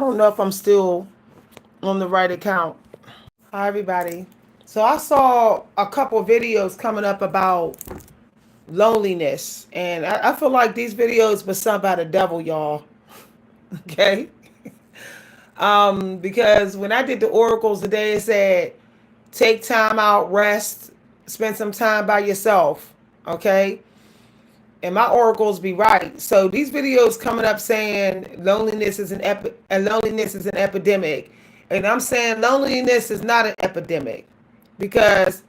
don't know if I'm still on the right account. Hi, everybody. So I saw a couple videos coming up about loneliness, and I feel like these videos were sent by the devil, y'all. Okay, because when I did the oracles today, it said take time out, rest, spend some time by yourself. Okay, and my oracles be right. So these videos coming up saying loneliness is an epidemic, and I'm saying loneliness is not an epidemic, because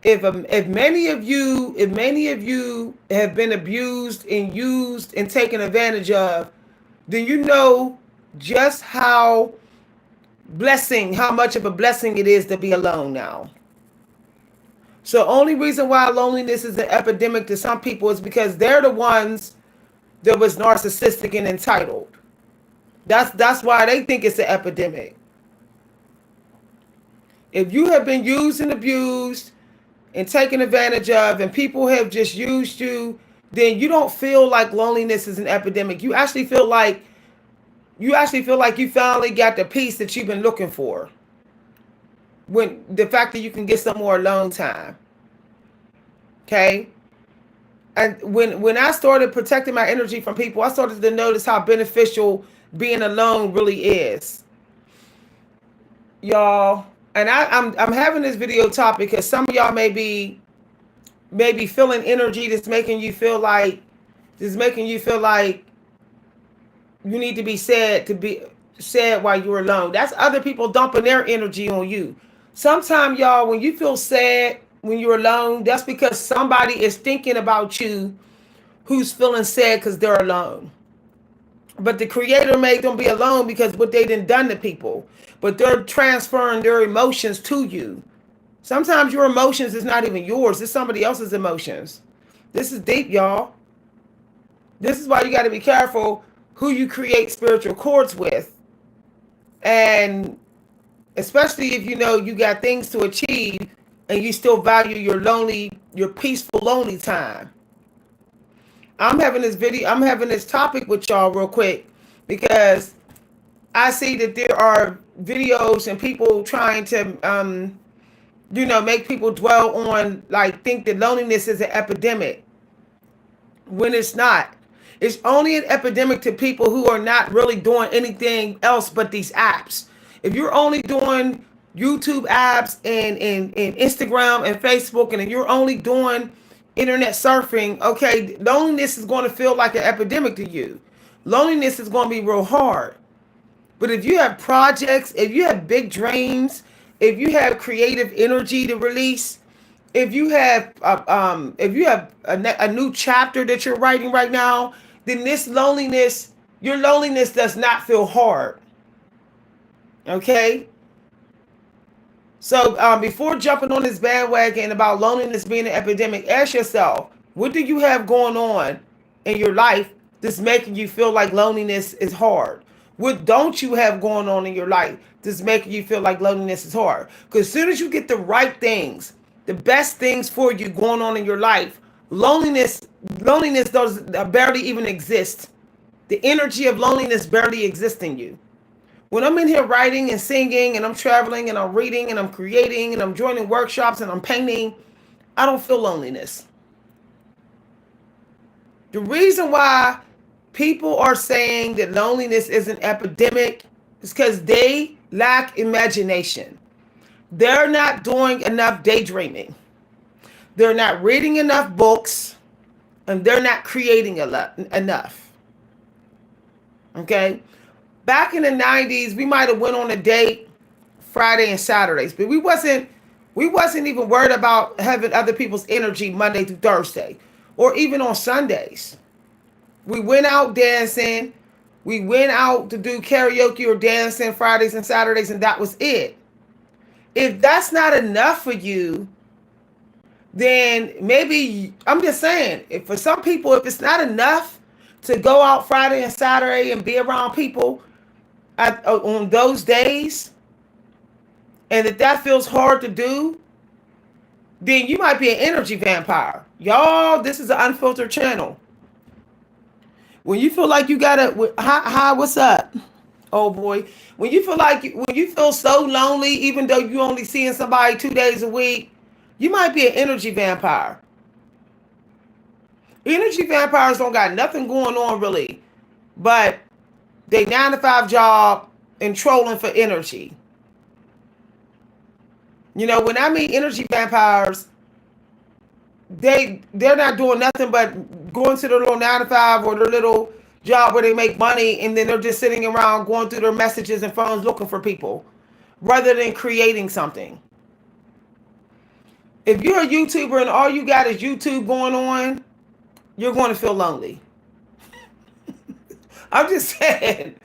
if many of you have been abused and used and taken advantage of, then you know just how much of a blessing it is to be alone now. So only reason why loneliness is an epidemic to some people is because they're the ones that was narcissistic and entitled. That's why they think it's an epidemic. If you have been used and abused and taken advantage of, and people have just used you, then you don't feel like loneliness is an epidemic. You actually feel like you finally got the peace that you've been looking for. When the fact that you can get some more alone time. Okay? And when I started protecting my energy from people, I started to notice how beneficial being alone really is. Y'all, and I'm having this video topic because some of y'all may be feeling energy that's making you feel like you need to be sad while you're alone. That's other people dumping their energy on you. Sometimes, y'all, when you feel sad when you're alone, that's because somebody is thinking about you who's feeling sad because they're alone. But the creator made them be alone because what they done to people. But they're transferring their emotions to you. Sometimes your emotions is not even yours. It's somebody else's emotions. This is deep, y'all. This is why you got to be careful who you create spiritual cords with. And especially if you know you got things to achieve and you still value your peaceful, lonely time. I'm having this topic with y'all real quick because I see that there are videos and people trying to, make people dwell on, like, think that loneliness is an epidemic when it's not. It's only an epidemic to people who are not really doing anything else but these apps. If you're only doing YouTube apps and Instagram and Facebook, and if you're only doing internet surfing, okay, loneliness is going to feel like an epidemic to you. Loneliness is going to be real hard. But if you have projects, if you have big dreams, if you have creative energy to release, if you have a new chapter that you're writing right now, then your loneliness does not feel hard. Okay? So before jumping on this bandwagon about loneliness being an epidemic, ask yourself, what do you have going on in your life that's making you feel like loneliness is hard? What don't you have going on in your life that's making you feel like loneliness is hard? Because as soon as you get the right things, the best things for you going on in your life, loneliness does barely even exist. The energy of loneliness barely exists in you. When I'm in here writing and singing and I'm traveling and I'm reading and I'm creating and I'm joining workshops and I'm painting, I don't feel loneliness. The reason why people are saying that loneliness is an epidemic is because they lack imagination. They're not doing enough daydreaming. They're not reading enough books, and they're not creating enough. Okay? Back in the 90s, we might have went on a date Friday and Saturdays, but we wasn't even worried about having other people's energy Monday through Thursday, or even on Sundays. We went out dancing. We went out to do karaoke or dancing Fridays and Saturdays, and that was it. If that's not enough for you, then maybe, I'm just saying, if for some people, if it's not enough to go out Friday and Saturday and be around people on those days, and if that feels hard to do, then you might be an energy vampire. Y'all, this is an unfiltered channel. When you feel like you gotta, hi, what's up? oh boy. When you feel so lonely, even though you only seeing somebody 2 days a week, you might be an energy vampire. Energy vampires don't got nothing going on really, but they 9 to 5 job and trolling for energy. You know, when I meet energy vampires, they're not doing nothing but going to their little 9 to 5 or their little job where they make money, and then they're just sitting around going through their messages and phones looking for people rather than creating something. If you're a YouTuber and all you got is YouTube going on, you're going to feel lonely. I'm just saying,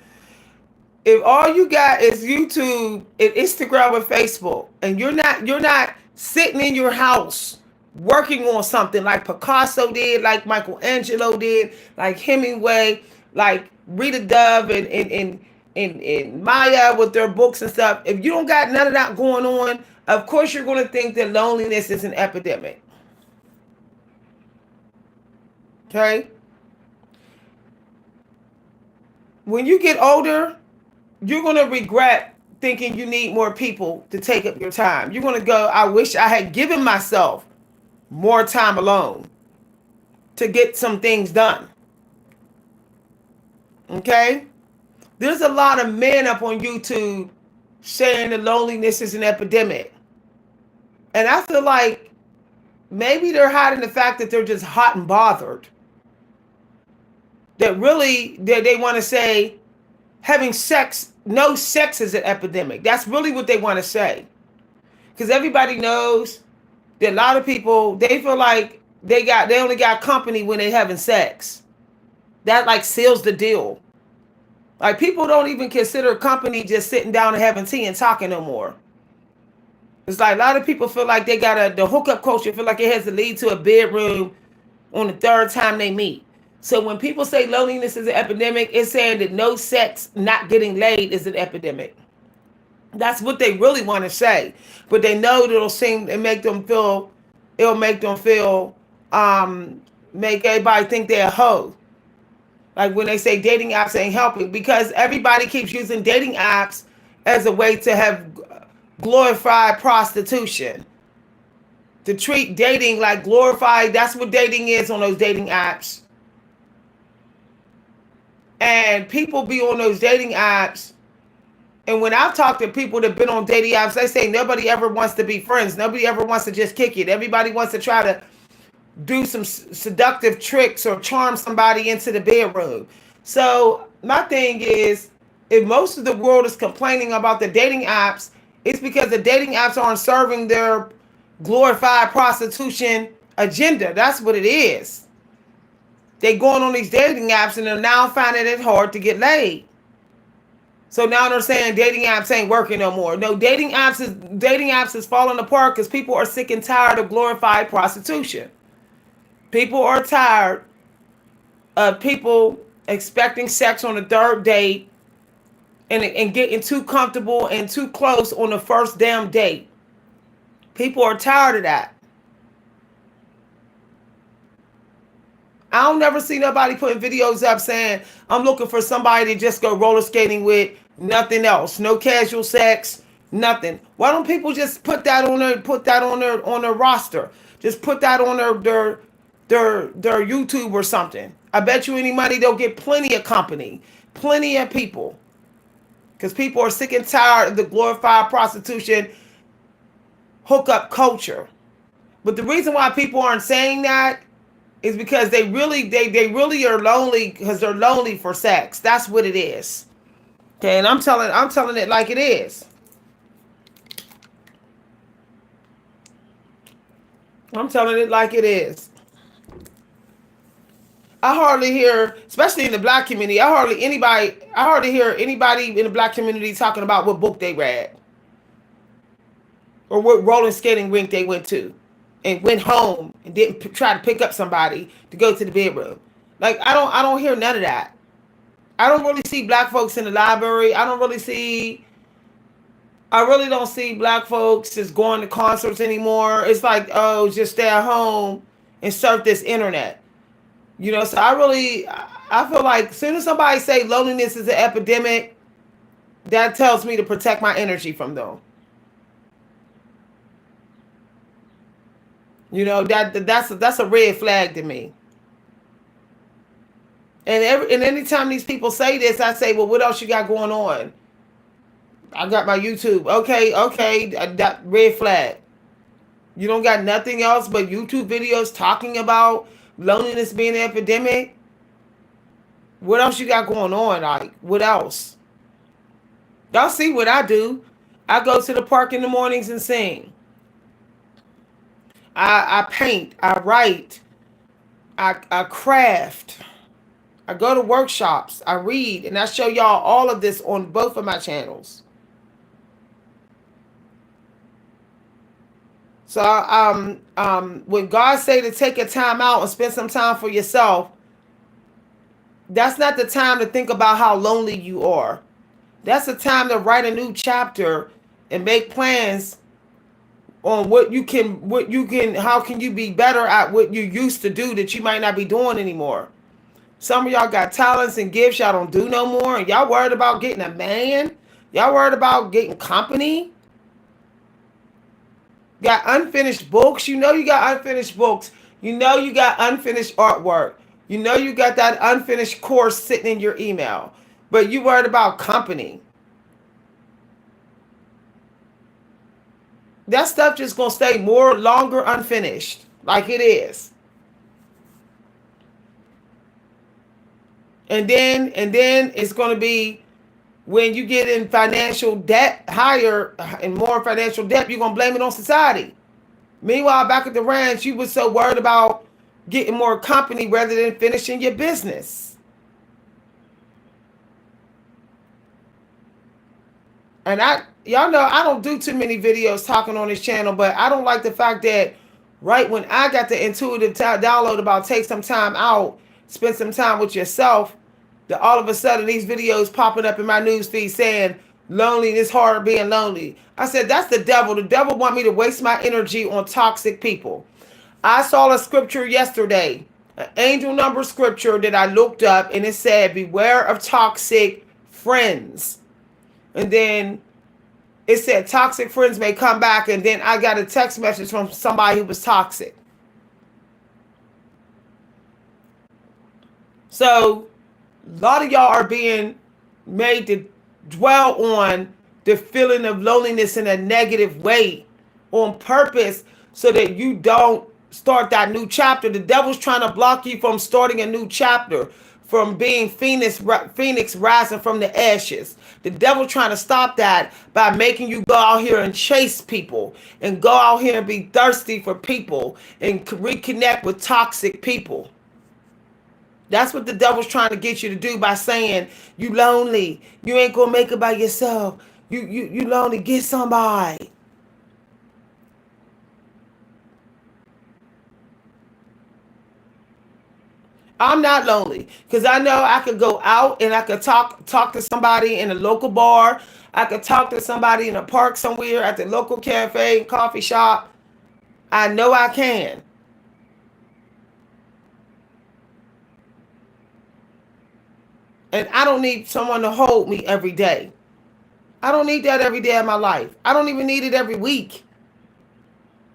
if all you got is YouTube and Instagram and Facebook, and you're not sitting in your house working on something like Picasso did, like Michelangelo did, like Hemingway, like Rita Dove and Maya with their books and stuff, if you don't got none of that going on, of course you're going to think that loneliness is an epidemic. Okay? When you get older, you're going to regret thinking you need more people to take up your time. You're going to go, I wish I had given myself more time alone to get some things done. Okay? There's a lot of men up on YouTube saying that loneliness is an epidemic. And I feel like maybe they're hiding the fact that they're just hot and bothered. That really, they want to say having sex, no sex is an epidemic. That's really what they want to say. Because everybody knows that a lot of people, they feel like they only got company when they having sex. That like seals the deal. Like people don't even consider company just sitting down and having tea and talking no more. It's like a lot of people feel like they got the hookup culture feel like it has to lead to a bedroom on the third time they meet. So when people say loneliness is an epidemic, it's saying that no sex, not getting laid is an epidemic. That's what they really want to say. But they know that it'll make everybody think they're a hoe. Like when they say dating apps ain't helping, because everybody keeps using dating apps as a way to have glorified prostitution. To treat dating like glorified, that's what dating is on those dating apps. And people be on those dating apps. And when I've talked to people that have been on dating apps, they say nobody ever wants to be friends. Nobody ever wants to just kick it. Everybody wants to try to do some seductive tricks or charm somebody into the bedroom. So my thing is, if most of the world is complaining about the dating apps, it's because the dating apps aren't serving their glorified prostitution agenda. That's what it is. They going on these dating apps and they're now finding it hard to get laid. So now they're saying dating apps ain't working no more. No, dating apps is falling apart because people are sick and tired of glorified prostitution. People are tired of people expecting sex on the third date and getting too comfortable and too close on the first damn date. People are tired of that. I don't never see nobody putting videos up saying, I'm looking for somebody to just go roller skating with, nothing else. No casual sex, nothing. Why don't people just put that on their roster? Just put that on their YouTube or something. I bet you any money they'll get plenty of company, plenty of people. Because people are sick and tired of the glorified prostitution hookup culture. But the reason why people aren't saying that is because they really are lonely because they're lonely for sex. That's what it is. Okay, and I'm telling it like it is. I'm telling it like it is. I hardly hear, especially in the black community, I hardly hear anybody in the black community talking about what book they read or what roller skating rink they went to and went home and didn't try to pick up somebody to go to the bedroom. Like I don't hear none of that. I don't really see black folks in the library. I really don't see black folks just going to concerts anymore. It's like, oh, just stay at home and surf this internet. You know, so I feel like as soon as somebody say loneliness is an epidemic, That tells me to protect my energy from them. You know, that's a red flag to me. And anytime these people say this, I say, well, what else you got going on? I got my YouTube. Okay, that red flag. You don't got nothing else but YouTube videos talking about loneliness being an epidemic. What else you got going on? Like, what else? Y'all see what I do? I go to the park in the mornings and sing. I paint. I write. I craft. I go to workshops. I read, and I show y'all all of this on both of my channels. So when God say to take a time out and spend some time for yourself, that's not the time to think about how lonely you are. That's the time to write a new chapter and make plans on how can you be better at what you used to do that you might not be doing anymore. Some of y'all got talents and gifts y'all don't do no more, and y'all worried about getting a man. Y'all worried about getting company. Got unfinished books. You know you got unfinished books. You know you got unfinished artwork. You know you got that unfinished course sitting in your email. But you worried about company. That stuff just gonna stay longer unfinished, like it is. And then it's gonna be when you get in financial debt, higher and more financial debt, you're gonna blame it on society. Meanwhile, back at the ranch, you was so worried about getting more company rather than finishing your business. And y'all know I don't do too many videos talking on this channel, but I don't like the fact that right when I got the intuitive download about take some time out, spend some time with yourself, that all of a sudden these videos popping up in my news feed saying lonely, it's hard being lonely. I said, that's the devil. The devil want me to waste my energy on toxic people. I saw a scripture yesterday, an angel number scripture that I looked up, and it said, beware of toxic friends. And then it said toxic friends may come back, and then I got a text message from somebody who was toxic. So a lot of y'all are being made to dwell on the feeling of loneliness in a negative way on purpose so that you don't start that new chapter. The devil's trying to block you from starting a new chapter, from being phoenix rising from the ashes. The devil trying to stop that by making you go out here and chase people and go out here and be thirsty for people and reconnect with toxic people. That's what the devil's trying to get you to do by saying you lonely. You ain't gonna make it by yourself. You lonely. Get somebody. I'm not lonely because I know I could go out and I could talk to somebody in a local bar. I could talk to somebody in a park somewhere, at the local cafe, coffee shop. I know I can. And I don't need someone to hold me every day. I don't need that every day of my life. I don't even need it every week.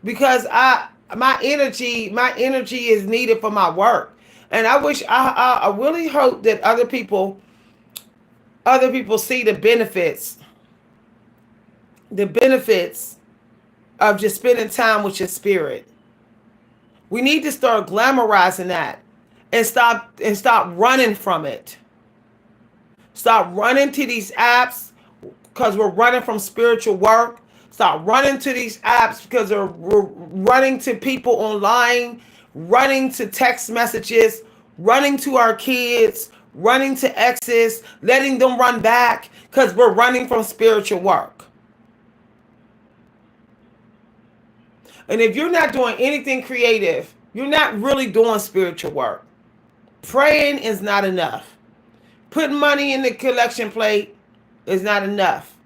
Because my energy is needed for my work. And I really hope that other people see the benefits of just spending time with your spirit. We need to start glamorizing that and stop running from it. Stop running to these apps because we're running from spiritual work. Stop running to these apps because we're running to people online, running to text messages, running to our kids, running to exes, letting them run back because we're running from spiritual work. And if you're not doing anything creative, you're not really doing spiritual work. Praying is not enough. Putting money in the collection plate is not enough.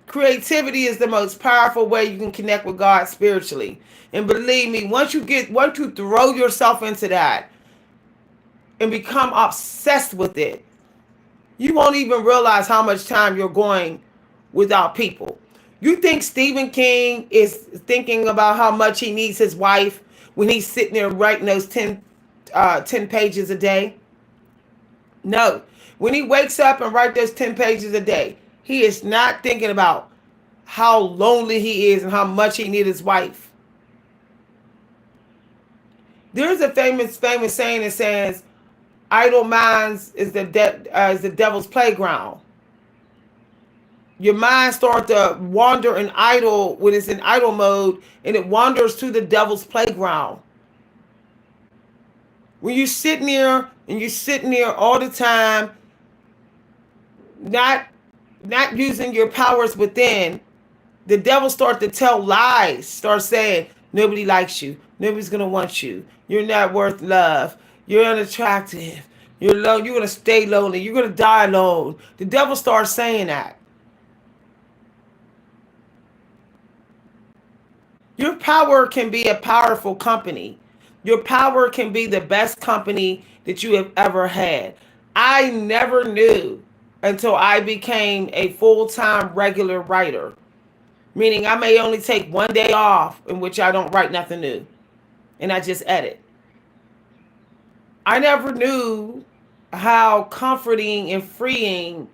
Creativity is the most powerful way you can connect with God spiritually. And believe me, once you throw yourself into that and become obsessed with it, You won't even realize how much time you're going without people. You think Stephen King is thinking about how much he needs his wife when he's sitting there writing those 10 pages a day? No. When he wakes up and writes those 10 pages a day, he is not thinking about how lonely he is and how much he needs his wife. There's a famous saying that says, "Idle minds is the devil's playground." Your mind starts to wander in idle when it's in idle mode, and it wanders to the devil's playground. When you're sitting there and you're sitting there all the time, not using your powers within, the devil starts to tell lies, start saying, nobody likes you, nobody's gonna want you, you're not worth love, you're unattractive, you're low, you're gonna stay lonely, you're gonna die alone. The devil starts saying that. Your power can be a powerful company. Your power can be the best company that you have ever had. I never knew until I became a full-time regular writer, meaning I may only take one day off in which I don't write nothing new and I just edit. I never knew how comforting and freeing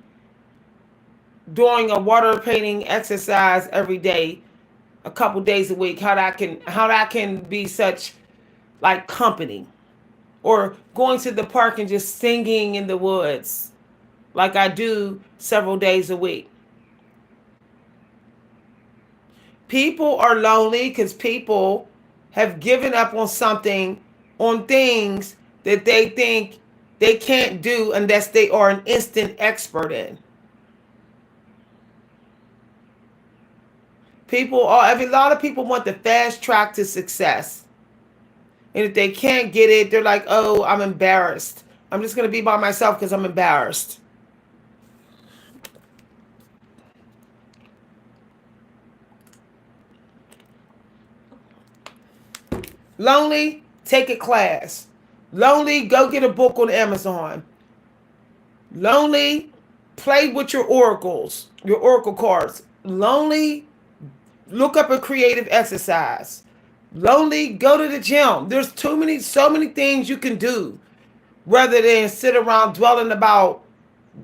doing a water painting exercise every day, a couple days a week, how that can be such like company, or going to the park and just singing in the woods like I do several days a week. People are lonely because people have given up on something, on things that they think they can't do unless they are an instant expert in. A lot of people want the fast track to success. And if they can't get it, they're like, oh, I'm embarrassed. I'm just going to be by myself because I'm embarrassed. Lonely, take a class. Lonely, go get a book on Amazon. Lonely, play with your oracles, your oracle cards. Lonely, look up a creative exercise. Lonely, go to the gym. There's so many things you can do rather than sit around dwelling about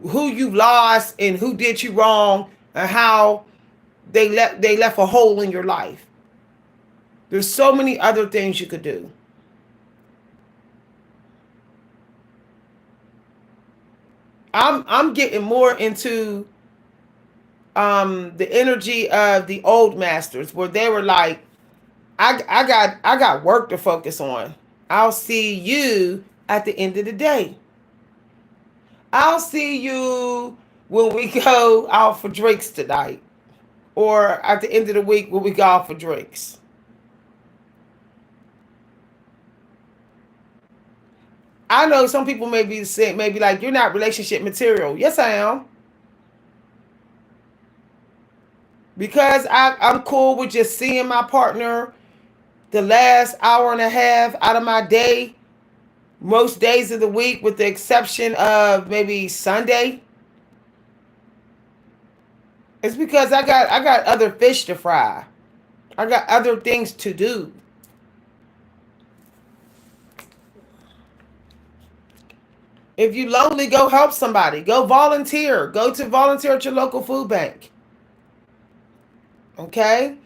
who you lost and who did you wrong and how they left a hole in your life. There's so many other things you could do. I'm getting more into the energy of the old masters, where they were like, I got work to focus on. I'll see you at the end of the day. I'll see you when we go out for drinks tonight, or at the end of the week when we go out for drinks. I know some people may be saying, maybe like, you're not relationship material. Yes, I am. Because I'm cool with just seeing my partner the last hour and a half out of my day, most days of the week, with the exception of maybe Sunday. It's because I got other fish to fry. I got other things to do. If you lonely, go help somebody. Go volunteer. Go to volunteer at your local food bank. Okay?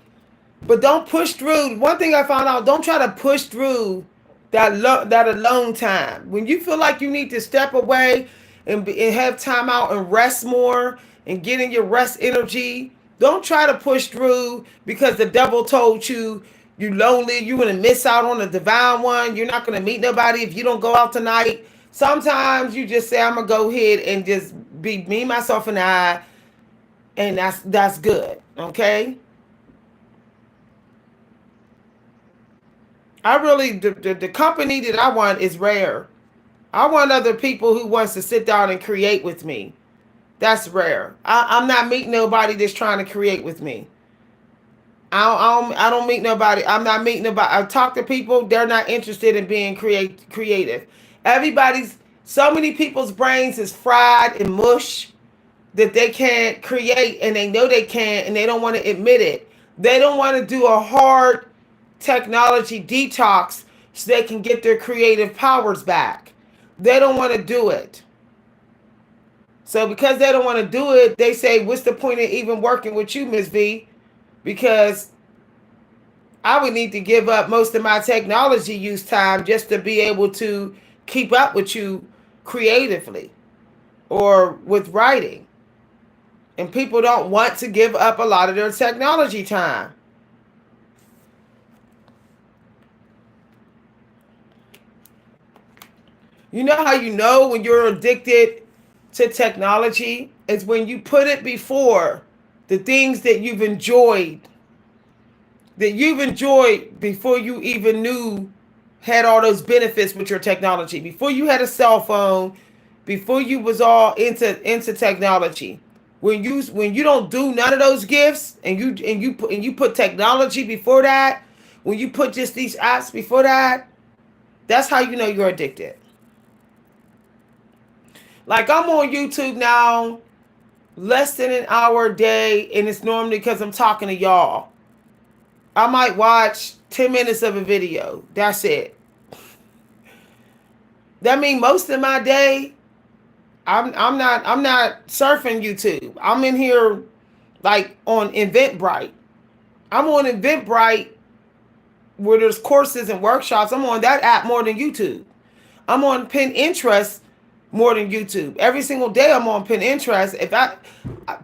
But don't push through. One thing I found out, don't try to push through that alone time. When you feel like you need to step away and have time out and rest more and get in your rest energy, don't try to push through because the devil told you you're lonely, you're going to miss out on the divine one, you're not going to meet nobody if you don't go out tonight. Sometimes you just say, I'm going to go ahead and just be me, myself, and I, and that's good, okay? I really, the company that I want is rare. I want other people who wants to sit down and create with me. That's rare. I'm not meeting nobody that's trying to create with me. I don't meet nobody. I'm not meeting nobody. I talk to people. They're not interested in being creative. Everybody's So many people's brains is fried and mush that they can't create, and they know they can't, and they don't want to admit it. They don't want to do a hard technology detox so they can get their creative powers back. They don't want to do it. So because they don't want to do it, they say, what's the point of even working with you, Miss V? Because I would need to give up most of my technology use time just to be able to keep up with you creatively or with writing. And people don't want to give up a lot of their technology time. You know how you know when you're addicted to technology? It's when you put it before the things that you've enjoyed before you even knew had all those benefits with your technology, before you had a cell phone, before you was all into technology. When you don't do none of those gifts, and you put technology before that, when you put just these apps before that, that's how you know you're addicted. Like, I'm on YouTube now less than an hour a day, and it's normally because I'm talking to y'all. I might watch 10 minutes of a video. That's it. That means most of my day, I'm not surfing YouTube. I'm in here like on Eventbrite. I'm on Eventbrite where there's courses and workshops. I'm on that app more than YouTube. I'm on Pinterest more than YouTube. Every single day I'm on Pinterest.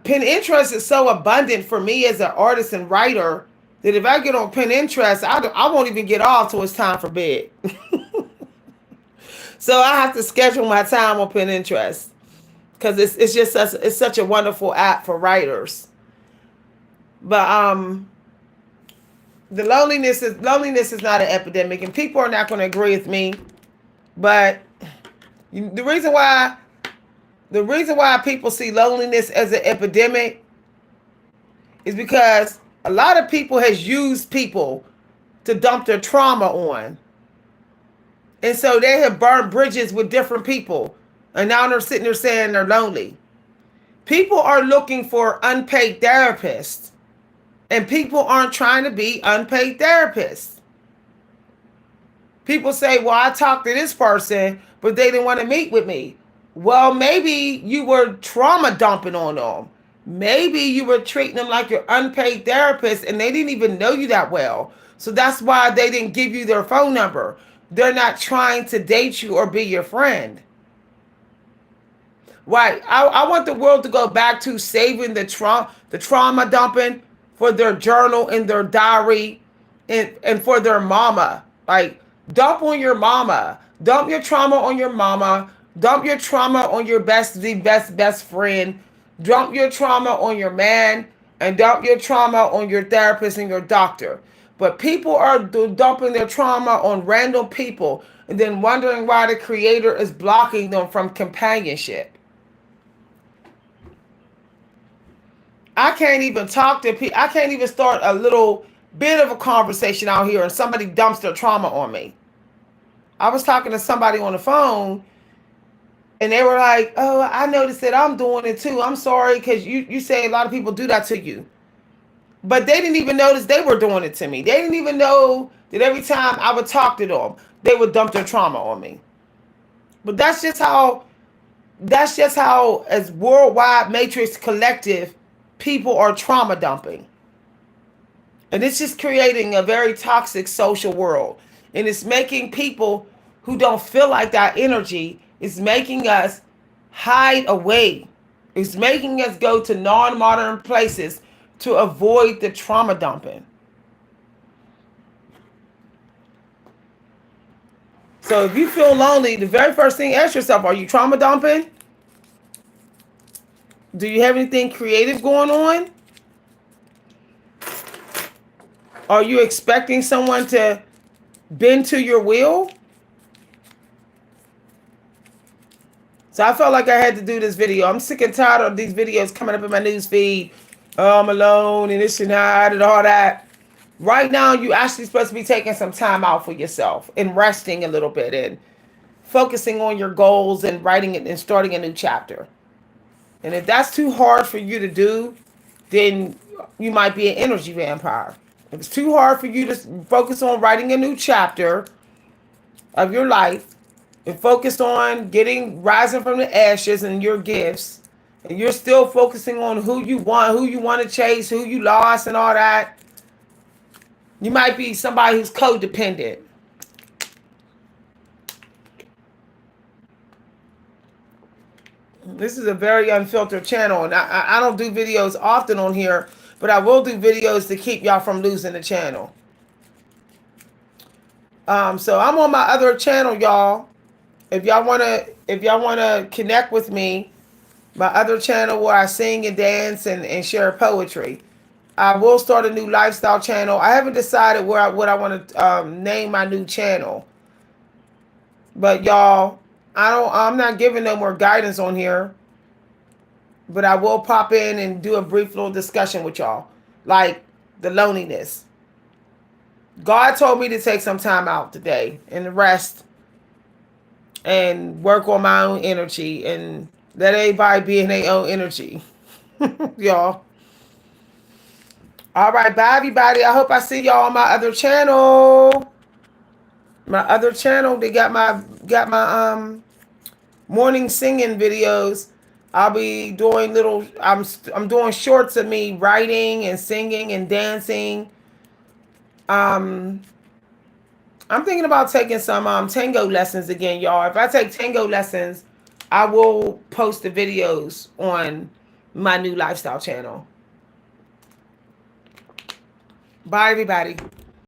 Pinterest is so abundant for me as an artist and writer that if I get on Pinterest, I won't even get off till it's time for bed. So I have to schedule my time on Pinterest because it's such a wonderful app for writers. But the loneliness is not an epidemic, and people are not going to agree with me. But the reason why people see loneliness as an epidemic is because a lot of people has used people to dump their trauma on. And so they have burned bridges with different people. And now they're sitting there saying they're lonely. People are looking for unpaid therapists. And people aren't trying to be unpaid therapists. People say, well, I talked to this person, but they didn't want to meet with me. Well, maybe you were trauma dumping on them. Maybe you were treating them like your unpaid therapist and they didn't even know you that well. So that's why they didn't give you their phone number. They're not trying to date you or be your friend. Right. I want the world to go back to saving the trauma dumping for their journal and their diary and for their mama. Like, dump on your mama. Dump your trauma on your mama. Dump your trauma on your best friend. Dump your trauma on your man. And dump your trauma on your therapist and your doctor. But people are dumping their trauma on random people and then wondering why the creator is blocking them from companionship. I can't even talk to people. I can't even start a little bit of a conversation out here and somebody dumps their trauma on me. I was talking to somebody on the phone and they were like, oh, I noticed that I'm doing it too. I'm sorry, because you say a lot of people do that to you. But they didn't even notice they were doing it to me. They didn't even know that every time I would talk to them, they would dump their trauma on me. But that's just how, as worldwide matrix collective, people are trauma dumping. And it's just creating a very toxic social world. And it's making people who don't feel like that energy, it's making us hide away. It's making us go to non-modern places to avoid the trauma dumping. So if you feel lonely, the very first thing, ask yourself, are you trauma dumping? Do you have anything creative going on? Are you expecting someone to bend to your will? So I felt like I had to do this video. I'm sick and tired of these videos coming up in my news feed. Oh, I'm alone and this and that and all that. Right now, you actually supposed to be taking some time out for yourself and resting a little bit and focusing on your goals and writing it and starting a new chapter. And if that's too hard for you to do, then you might be an energy vampire. If it's too hard for you to focus on writing a new chapter of your life and focus on rising from the ashes and your gifts, and you're still focusing on who you want to chase, who you lost, and all that, you might be somebody who's codependent. This is a very unfiltered channel, and I don't do videos often on here, but I will do videos to keep y'all from losing the channel. So I'm on my other channel, y'all. If y'all wanna connect with me, my other channel where I sing and dance and share poetry. I will start a new lifestyle channel. I haven't decided what I want to name my new channel. But y'all, I'm not giving no more guidance on here. But I will pop in and do a brief little discussion with y'all. Like the loneliness. God told me to take some time out today and rest and work on my own energy and let everybody be in their own energy. Y'all. All right, bye everybody. I hope I see y'all on my other channel. My other channel, they got my morning singing videos. I'll be doing I'm doing shorts of me writing and singing and dancing. I'm thinking about taking some tango lessons again, y'all. If I take tango lessons, I will post the videos on my new lifestyle channel. Bye everybody.